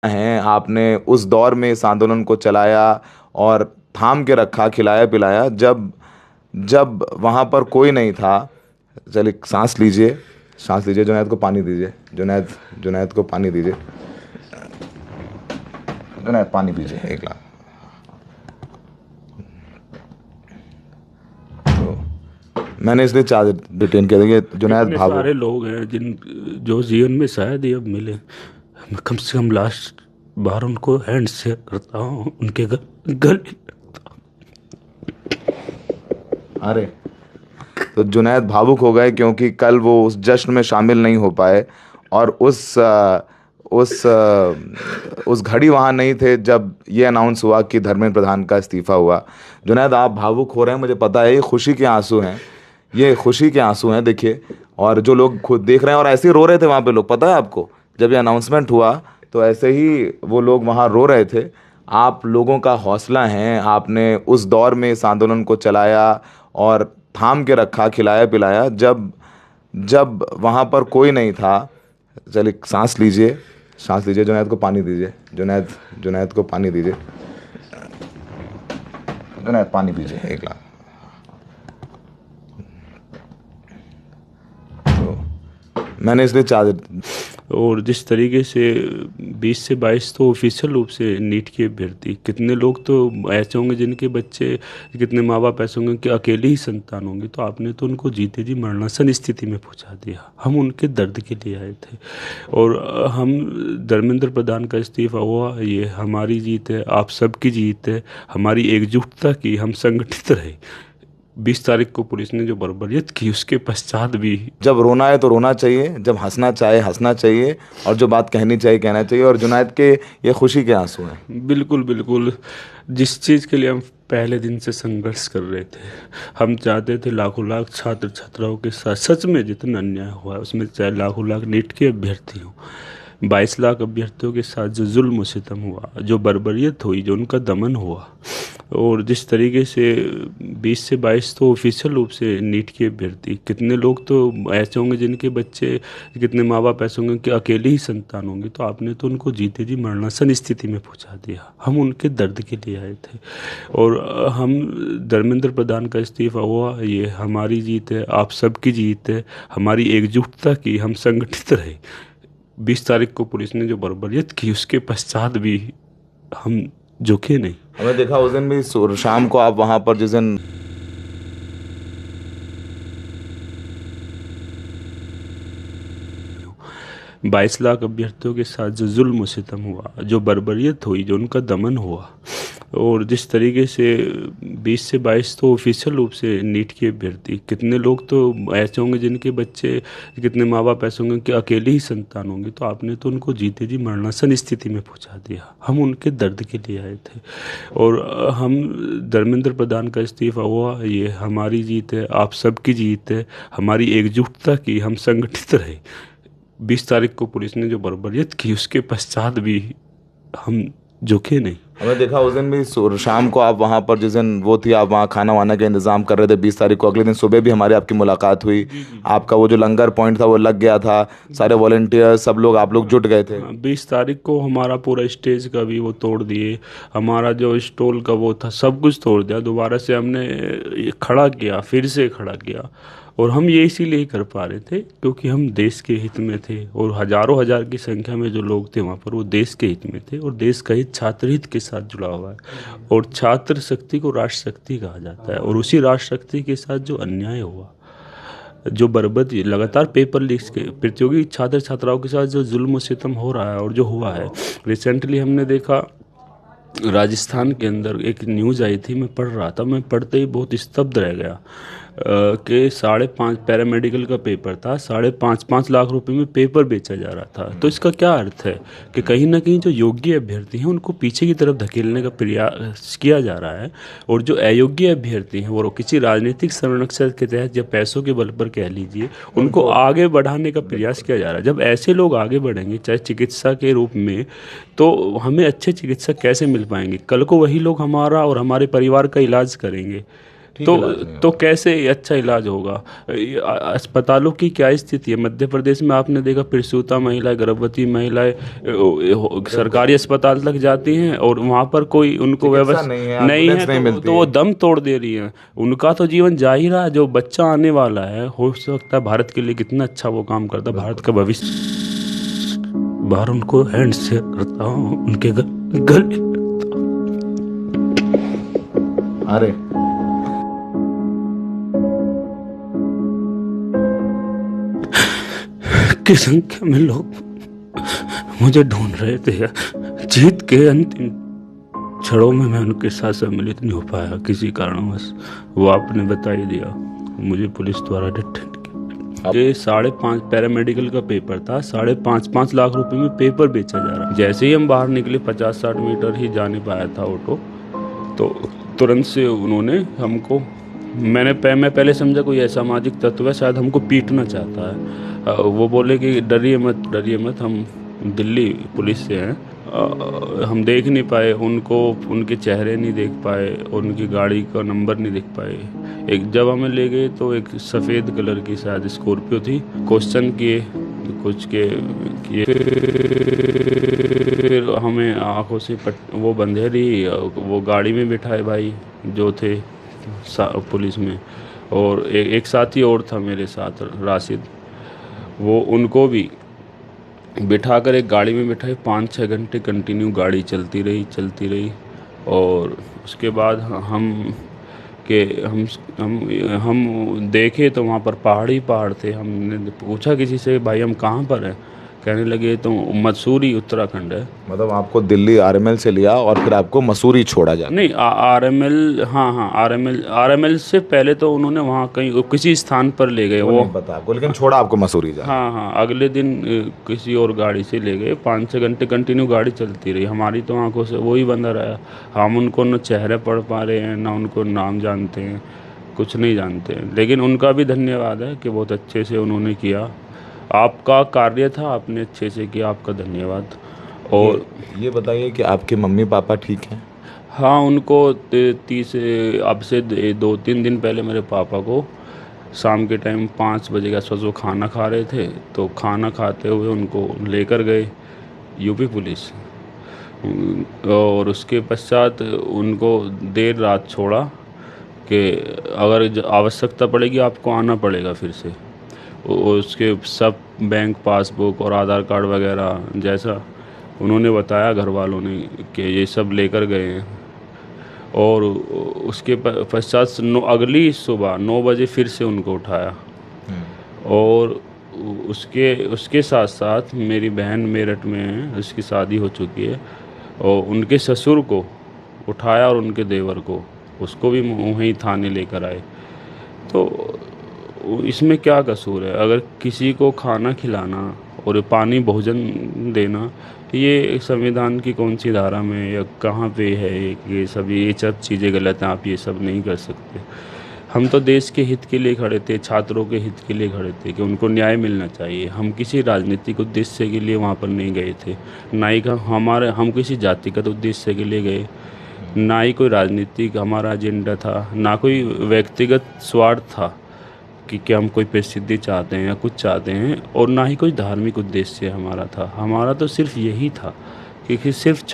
हैं आपने उस दौर में इस आंदोलन को चलाया और थाम के रखा, खिलाया पिलाया, जब जब वहाँ पर कोई नहीं था। चलिए सांस लीजिए, सांस लीजिए। जुनैद को पानी दीजिए। जुनैद, जुनैद को पानी दीजिए। जुनैद पानी पीजिए एक गिलास। तो मैंने इसलिए चार्ज डिटेन किया था कि जुनैद इतने भावुक। सारे लोग हैं जिन जो जीवन में शायद ही अब मिले। मैं कम से कम लास्ट बार उनको हैंड शेक करता हूँ, उनके गले। अरे, तो जुनैद भावुक हो गए क्योंकि कल वो उस जश्न में शामिल नहीं हो पाए और उस घड़ी वहाँ नहीं थे जब ये अनाउंस हुआ कि धर्मेंद्र प्रधान का इस्तीफा हुआ। जुनैद, आप भावुक हो रहे हैं, मुझे पता है। ये खुशी के आंसू हैं, ये खुशी के आंसू हैं, देखिए। और जो लोग खुद देख रहे हैं, और ऐसे ही रो रहे थे वहाँ पे लोग, पता है आपको। जब ये अनाउंसमेंट हुआ तो ऐसे ही वो लोग वहाँ रो रहे थे। आप लोगों का हौसला है, आपने उस दौर में इस आंदोलन को चलाया और थाम के रखा, खिलाया पिलाया, जब जब वहाँ पर कोई नहीं था। चलिए सांस लीजिए, सांस लीजिए। जुनैद को पानी दीजिए। जुनैद, जुनैद को पानी दीजिए। जुनैद पानी पीजिए एक गिलास। तो मैंने इसलिए चार्ज। और जिस तरीके से 20 से 22 तो ऑफिशियल रूप से नीट के अभ्यर्थी, कितने लोग तो ऐसे होंगे जिनके बच्चे, कितने माँ बाप ऐसे होंगे कि अकेले ही संतान होंगे, तो आपने तो उनको जीते जी मरणासन स्थिति में पहुंचा दिया। हम उनके दर्द के लिए आए थे और हम धर्मेंद्र प्रधान का इस्तीफा हुआ, ये हमारी जीत है, आप सबकी जीत है, हमारी एकजुटता की, हम संगठित रहे। 20 तारीख को पुलिस ने जो बर्बरियत की, उसके पश्चात भी जब रोना है तो रोना चाहिए, जब हंसना चाहे हंसना चाहिए, और जो बात कहनी चाहिए कहना चाहिए। और जुनैद के ये खुशी के आंसू हैं। बिल्कुल बिल्कुल। जिस चीज़ के लिए हम पहले दिन से संघर्ष कर रहे थे, हम चाहते थे लाखों लाख छात्र छात्राओं के साथ सच में जितना अन्याय हुआ है उसमें, चाहे लाखों लाख नीट के अभ्यर्थी हों, 22 लाख अभ्यर्थियों के साथ जो जुल्म सितम हुआ, जो बर्बरियत हुई, जो उनका दमन हुआ, और जिस तरीके से 20 से 22 तो ऑफिशियल रूप से नीट के अभ्यर्थी, कितने लोग तो ऐसे होंगे जिनके बच्चे, कितने माँ बाप ऐसे होंगे कि अकेले ही संतान होंगे, तो आपने तो उनको जीते जी मरणासन स्थिति में पहुंचा दिया। हम उनके दर्द के लिए आए थे और हम धर्मेंद्र प्रधान का इस्तीफा हुआ, ये हमारी जीत है, आप सबकी जीत है, हमारी एकजुटता की, हम संगठित रहे। 20 तारीख को पुलिस ने जो बर्बरियत की, उसके पश्चात भी हम झुके नहीं। हमने देखा उस दिन भी शाम को आप वहाँ पर, जिस दिन 22 लाख अभ्यर्थियों के साथ जो जुल्म सितम हुआ, जो बर्बरियत हुई, जो उनका दमन हुआ, और जिस तरीके से 20 से 22 तो ऑफिशियल रूप से नीट के अभ्यर्थी, कितने लोग तो ऐसे होंगे जिनके बच्चे, कितने माँ बाप ऐसे होंगे कि अकेले ही संतान होंगे, तो आपने तो उनको जीते जी मरणासन स्थिति में पहुंचा दिया। हम उनके दर्द के लिए आए थे और हम धर्मेंद्र प्रधान का इस्तीफा हुआ, ये हमारी जीत है, आप सबकी जीत है, हमारी एकजुटता की, हम संगठित रहे। 20 तारीख को पुलिस ने जो बर्बरियत की, उसके पश्चात भी हम झुके नहीं। हमने देखा उस दिन भी शाम को आप वहाँ पर, जिस दिन वो थी, आप वहाँ खाना वाना का इंतजाम कर रहे थे 20 तारीख को। अगले दिन सुबह भी हमारी आपकी मुलाकात हुई। जी जी। आपका वो जो लंगर पॉइंट था वो लग गया था, सारे वॉलेंटियर सब लोग, आप लोग जुट गए थे। 20 तारीख को हमारा पूरा स्टेज का भी वो तोड़ दिए, हमारा जो स्टॉल का वो था सब कुछ तोड़ दिया, दोबारा से हमने ये खड़ा किया, फिर से खड़ा किया। और हम ये इसीलिए ही कर पा रहे थे क्योंकि हम देश के हित में थे, और हजारों हजार की संख्या में जो लोग थे वहाँ पर वो देश के हित में थे, और देश का हित छात्र हित के साथ जुड़ा हुआ है। और छात्र शक्ति को राष्ट्र शक्ति कहा जाता है, और उसी राष्ट्र शक्ति के साथ जो अन्याय हुआ, जो बर्बादी, लगातार पेपर लीक्स के प्रतियोगी छात्र छात्राओं के साथ जो जुल्म सितम हो रहा है और जो हुआ है, रिसेंटली हमने देखा राजस्थान के अंदर एक न्यूज़ आई थी, मैं पढ़ रहा था, मैं पढ़ते ही बहुत स्तब्ध रह गया कि 5.5 पैरामेडिकल का पेपर था, 5.5 लाख रुपए में पेपर बेचा जा रहा था। तो इसका क्या अर्थ है कि कहीं ना कहीं जो योग्य अभ्यर्थी हैं उनको पीछे की तरफ धकेलने का प्रयास किया जा रहा है, और जो अयोग्य अभ्यर्थी हैं वो किसी राजनीतिक संरक्षण के तहत या पैसों के बल पर कह लीजिए, उनको आगे बढ़ाने का प्रयास किया जा रहा है। जब ऐसे लोग आगे बढ़ेंगे, चाहे चिकित्सा के रूप में, तो हमें अच्छे चिकित्सक कैसे मिल पाएंगे? कल को वही लोग हमारा और हमारे परिवार का इलाज करेंगे। ठीक इलाज नहीं तो कैसे अच्छा इलाज होगा? अस्पतालों की क्या स्थिति है मध्य प्रदेश में? आपने देखा प्रसूता महिलाएं, गर्भवती महिलाएं सरकारी अस्पताल तक जाती हैं और वहाँ पर कोई उनको चिकित्सा व्यवस्था नहीं है, नहीं एम्बुलेंस है, नहीं तो मिलती वो है। दम तोड़ दे रही है। उनका तो जीवन जा ही रहा है। जो बच्चा आने वाला है, हो सकता है भारत के लिए कितना अच्छा वो काम करता है, भारत का भविष्य। बाहर उनको हैंड शेक करता हूँ, उनके गले अरे की संख्या में लोग मुझे ढूंढ रहे थे। जीत के अंतिम क्षणों में मैं उनके साथ सम्मिलित नहीं हो पाया किसी कारणवश। वो आपने बता ही दिया, मुझे पुलिस द्वारा डिटेन किया। ये 5.5 पैरामेडिकल का पेपर था, 5.5 लाख रुपए में पेपर बेचा जा रहा। जैसे ही हम बाहर निकले, 50-60 मीटर ही जाने पाया था ऑटो, तो तुरंत से उन्होंने हमको, मैं पहले समझा कोई असामाजिक तत्व है, शायद हमको पीटना चाहता है। वो बोले कि डरिए मत, हम दिल्ली पुलिस से हैं। हम देख नहीं पाए उनको, उनके चेहरे नहीं देख पाए, उनकी गाड़ी का नंबर नहीं देख पाए। एक जब हमें ले गए तो एक सफ़ेद कलर की शायद स्कॉर्पियो थी। क्वेश्चन किए कुछ के किए, फिर हमें आंखों से वो बंधेरी, वो गाड़ी में बिठाए भाई जो थे पुलिस में, और एक साथी और था मेरे साथ, राशिद। वो उनको भी बिठाकर एक गाड़ी में बिठाए। 5-6 घंटे कंटिन्यू गाड़ी चलती रही। और उसके बाद हम देखे तो वहाँ पर पहाड़ थे। हमने पूछा किसी से, भाई हम कहाँ पर हैं? कहने लगे तो मसूरी उत्तराखंड है। मतलब आपको दिल्ली आरएमएल से लिया और फिर आपको मसूरी छोड़ा जाता? नहीं, आरएमएल, हाँ, आरएमएल से पहले तो उन्होंने वहाँ कहीं किसी स्थान पर ले गए। वो नहीं पता आपको, लेकिन छोड़ा आपको मसूरी जा? हाँ, अगले दिन किसी और गाड़ी से ले गए। 5-6 घंटे कंटिन्यू गाड़ी चलती रही। हमारी तो आंखों से वही बंधा रहा। हम उनको न चेहरे पढ़ पा रहे हैं, ना उनको नाम जानते हैं, कुछ नहीं जानते हैं। लेकिन उनका भी धन्यवाद है कि बहुत अच्छे से उन्होंने किया। आपका कार्य था, आपने अच्छे से किया, आपका धन्यवाद। और ये बताइए कि आपके मम्मी पापा ठीक हैं? हाँ, उनको अब से 2-3 दिन पहले मेरे पापा को शाम के टाइम 5 बजे के आसपास वो खाना खा रहे थे, तो खाना खाते हुए उनको लेकर गए यूपी पुलिस। और उसके पश्चात उनको देर रात छोड़ा कि अगर आवश्यकता पड़ेगी आपको आना पड़ेगा फिर से। उसके सब बैंक पासबुक और आधार कार्ड वगैरह जैसा उन्होंने बताया घर वालों ने कि ये सब लेकर गए हैं। और उसके पश्चात अगली सुबह 9 बजे फिर से उनको उठाया। और उसके साथ साथ मेरी बहन मेरठ में है, उसकी शादी हो चुकी है, और उनके ससुर को उठाया और उनके देवर को, उसको भी वहीं थाने लेकर आए। तो इसमें क्या कसूर है? अगर किसी को खाना खिलाना और पानी भोजन देना, ये संविधान की कौन सी धारा में या कहाँ पे है? ये सब चीज़ें गलत हैं, आप ये सब नहीं कर सकते। हम तो देश के हित के लिए खड़े थे, छात्रों के हित के लिए खड़े थे कि उनको न्याय मिलना चाहिए। हम किसी राजनीतिक उद्देश्य के लिए वहाँ पर नहीं गए थे, ना ही हम किसी जातिगत उद्देश्य के लिए गए, ना ही कोई राजनीतिक हमारा एजेंडा था, ना कोई व्यक्तिगत स्वार्थ था कि हम कोई प्रसिद्धि चाहते हैं या कुछ चाहते हैं, और ना ही कोई धार्मिक उद्देश्य हमारा था। हमारा तो सिर्फ यही था कि सिर्फ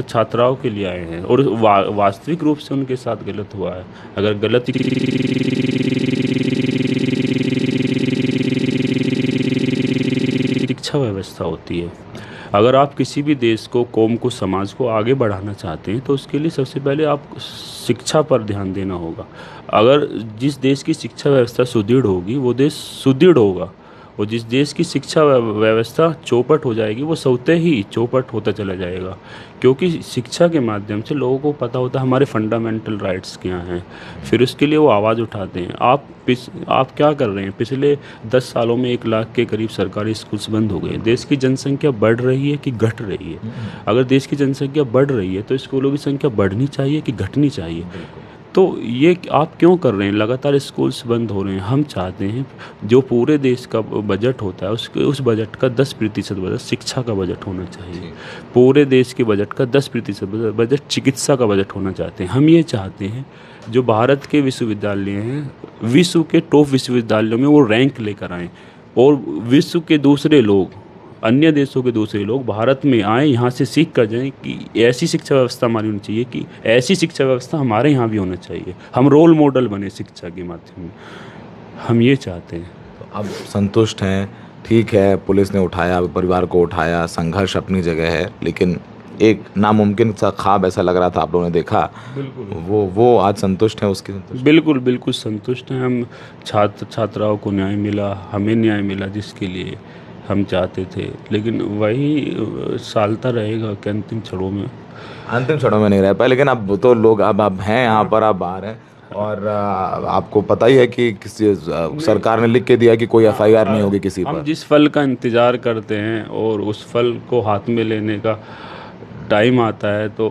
छात्राओं के लिए आए हैं, और वास्तविक रूप से उनके साथ गलत हुआ है। अगर गलत शिक्षा व्यवस्था होती है, अगर आप किसी भी देश को, कौम को, समाज को आगे बढ़ाना चाहते हैं तो उसके लिए सबसे पहले आप शिक्षा पर ध्यान देना होगा। अगर जिस देश की शिक्षा व्यवस्था सुदृढ़ होगी वो देश सुदृढ़ होगा, और जिस देश की शिक्षा व्यवस्था चौपट हो जाएगी वो स्वतः ही चौपट होता चला जाएगा। क्योंकि शिक्षा के माध्यम से लोगों को पता होता है हमारे फंडामेंटल राइट्स क्या हैं, फिर उसके लिए वो आवाज़ उठाते हैं। आप क्या कर रहे हैं? पिछले 10 सालों में 1 लाख के करीब सरकारी स्कूल्स बंद हो गए। देश की जनसंख्या बढ़ रही है कि घट रही है? अगर देश की जनसंख्या बढ़ रही है तो स्कूलों की संख्या बढ़नी चाहिए कि घटनी चाहिए? तो ये आप क्यों कर रहे हैं? लगातार स्कूल्स बंद हो रहे हैं। हम चाहते हैं जो पूरे देश का बजट होता है उसके उस बजट का 10% बजट शिक्षा का बजट होना चाहिए। पूरे देश के बजट का 10% बजट चिकित्सा का बजट होना चाहते हैं। हम ये चाहते हैं जो भारत के विश्वविद्यालय हैं, विश्व के टॉप विश्वविद्यालयों में वो रैंक लेकर आएँ और विश्व के दूसरे लोग, अन्य देशों के दूसरे लोग भारत में आएँ, यहाँ से सीख कर जाएँ कि ऐसी शिक्षा व्यवस्था हमारी होनी चाहिए, कि ऐसी शिक्षा व्यवस्था हमारे यहाँ भी होना चाहिए। हम रोल मॉडल बने शिक्षा के माध्यम में, हम ये चाहते हैं। अब संतुष्ट हैं, ठीक है, पुलिस ने उठाया, परिवार को उठाया, संघर्ष अपनी जगह है, लेकिन एक नामुमकिन सा ख्वाब ऐसा लग रहा था, आप लोगों ने देखा, बिल्कुल वो आज संतुष्ट हैं, उसकी संतुष्ट। बिल्कुल बिल्कुल संतुष्ट हैं हम। छात्राओं को न्याय मिला, हमें न्याय मिला जिसके लिए हम चाहते थे, लेकिन वही सालता रहेगा कि अंतिम क्षणों में। अंतिम क्षणों में नहीं रह पाए, लेकिन अब तो लोग अब हैं यहाँ पर, आप बाहर हैं, और आपको पता ही है कि किसी सरकार ने लिख के दिया कि कोई एफआईआर नहीं होगी किसी हम पर। जिस फल का इंतज़ार करते हैं और उस फल को हाथ में लेने का टाइम आता है तो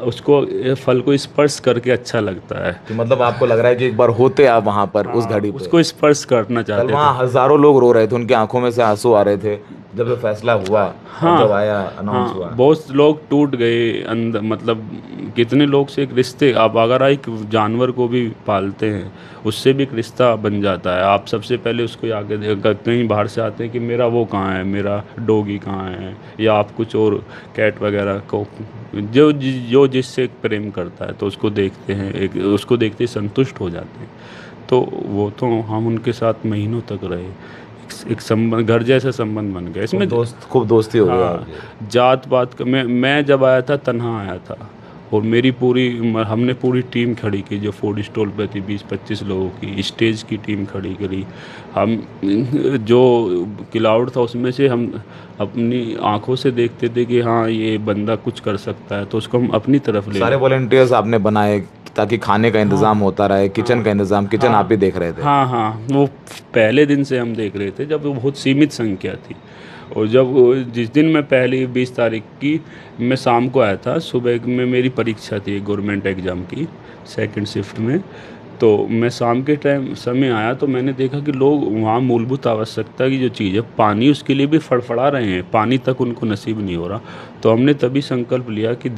उसको फल को स्पर्श करके अच्छा लगता है। कि मतलब आपको लग रहा है कि एक बार होते आप वहाँ पर उस घड़ी पे। उसको स्पर्श करना कल चाहते थे। वहाँ हजारों लोग रो रहे थे, उनकी आंखों में से आंसू आ रहे थे जब ये फैसला हुआ, और जब आया, अनाउंस हुआ। बहुत लोग टूट गए अंदर, मतलब कितने लोग से एक रिश्ते, आप अगर एक जानवर को भी पालते हैं उससे भी एक रिश्ता बन जाता है। आप सबसे पहले उसको आगे कहीं बाहर से आते हैं कि मेरा वो कहाँ है, मेरा डॉगी कहाँ है, या आप कुछ और कैट वगैरह को जो जिससे प्रेम करता है तो उसको देखते हैं, एक उसको देखते ही संतुष्ट हो जाते हैं। तो वो तो हम उनके साथ महीनों तक रहे, एक संबंध, घर जैसा संबंध बन गया इसमें। खूब दोस्ती हो गई हाँ, आपकी। जात पात का मैं जब आया था तन्हा आया था, और मेरी हमने पूरी टीम खड़ी की जो फूड स्टॉल पे थी, 20-25 लोगों की स्टेज की टीम खड़ी करी। हम जो क्लाउड था उसमें से हम अपनी आंखों से देखते थे कि हाँ ये बंदा कुछ कर सकता है, तो उसको हम अपनी तरफ ले सारे वॉलंटियर्स आपने बनाए ताकि खाने का इंतजाम होता रहे, किचन का इंतजाम, किचन आप ही देख रहे थे। हाँ हाँ, वो पहले दिन से हम देख रहे थे जब वो बहुत सीमित संख्या थी। और जब जिस दिन मैं पहली 20 तारीख की मैं शाम को आया था, सुबह में मेरी परीक्षा थी गवर्नमेंट एग्ज़ाम की सेकंड शिफ्ट में, तो मैं शाम के समय आया तो मैंने देखा कि लोग वहाँ मूलभूत आवश्यकता की जो चीज़ है पानी, उसके लिए भी फड़फड़ा रहे हैं, पानी तक उनको नसीब नहीं हो रहा। तो हमने तभी संकल्प लिया कि